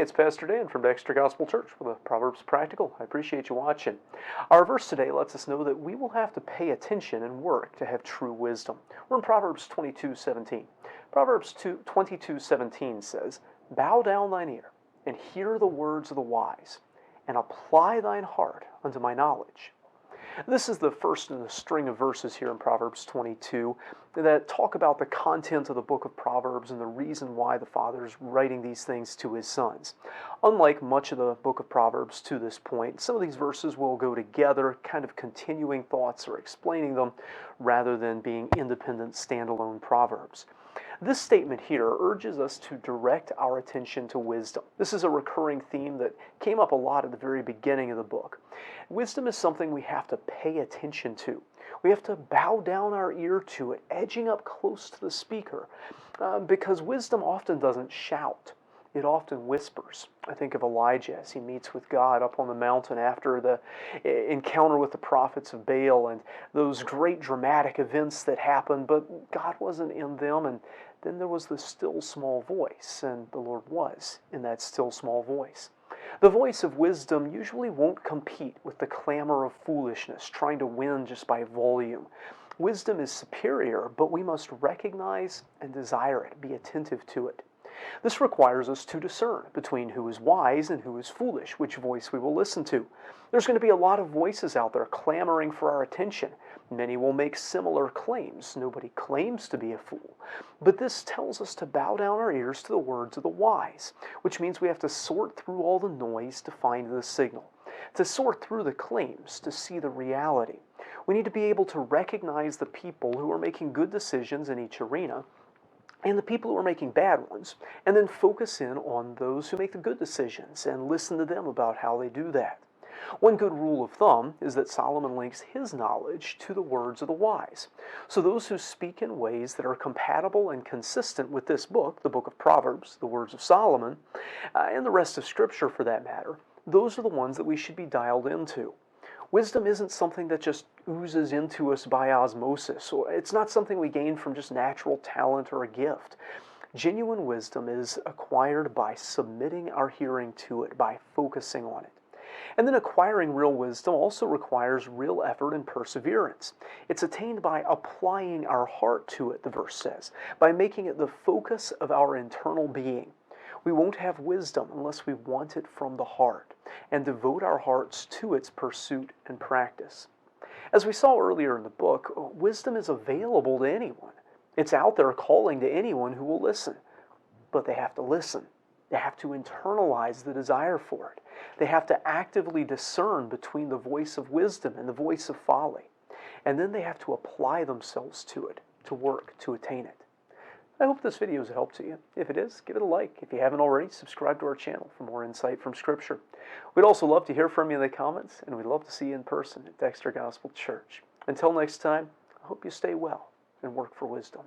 it's Pastor Dan from Dexter Gospel Church with a Proverbs Practical. I appreciate you watching. Our verse today lets us know that we will have to pay attention and work to have true wisdom. We're in Proverbs 22:17. Proverbs 22:17 says, "Bow down thine ear, and hear the words of the wise, and apply thine heart unto my knowledge." This is the first in a string of verses here in Proverbs 22 that talk about the content of the book of Proverbs and the reason why the Father is writing these things to his sons. Unlike much of the book of Proverbs to this point, some of these verses will go together, kind of continuing thoughts or explaining them, rather than being independent, standalone proverbs. This statement here urges us to direct our attention to wisdom. This is a recurring theme that came up a lot at the very beginning of the book. Wisdom is something we have to pay attention to. We have to bow down our ear to it, edging up close to the speaker, because wisdom often doesn't shout. It often whispers. I think of Elijah as he meets with God up on the mountain after the encounter with the prophets of Baal and those great dramatic events that happened, but God wasn't in them, and then there was the still small voice, and the Lord was in that still small voice. The voice of wisdom usually won't compete with the clamor of foolishness, trying to win just by volume. Wisdom is superior, but we must recognize and desire it, be attentive to it. This requires us to discern between who is wise and who is foolish, which voice we will listen to. There's going to be a lot of voices out there clamoring for our attention. Many will make similar claims. Nobody claims to be a fool. But this tells us to bow down our ears to the words of the wise, which means we have to sort through all the noise to find the signal, to sort through the claims to see the reality. We need to be able to recognize the people who are making good decisions in each arena and the people who are making bad ones, and then focus in on those who make the good decisions and listen to them about how they do that. One good rule of thumb is that Solomon links his knowledge to the words of the wise. So those who speak in ways that are compatible and consistent with this book, the book of Proverbs, the words of Solomon, and the rest of Scripture for that matter, those are the ones that we should be dialed into. Wisdom isn't something that just oozes into us by osmosis, or it's not something we gain from just natural talent or a gift. Genuine wisdom is acquired by submitting our hearing to it, by focusing on it. And then acquiring real wisdom also requires real effort and perseverance. It's attained by applying our heart to it, the verse says, by making it the focus of our internal being. We won't have wisdom unless we want it from the heart and devote our hearts to its pursuit and practice. As we saw earlier in the book, wisdom is available to anyone. It's out there calling to anyone who will listen. But they have to listen. They have to internalize the desire for it. They have to actively discern between the voice of wisdom and the voice of folly. And then they have to apply themselves to it, to work to attain it. I hope this video is a help to you. If it is, give it a like. If you haven't already, subscribe to our channel for more insight from Scripture. We'd also love to hear from you in the comments, and we'd love to see you in person at Dexter Gospel Church. Until next time, I hope you stay well and work for wisdom.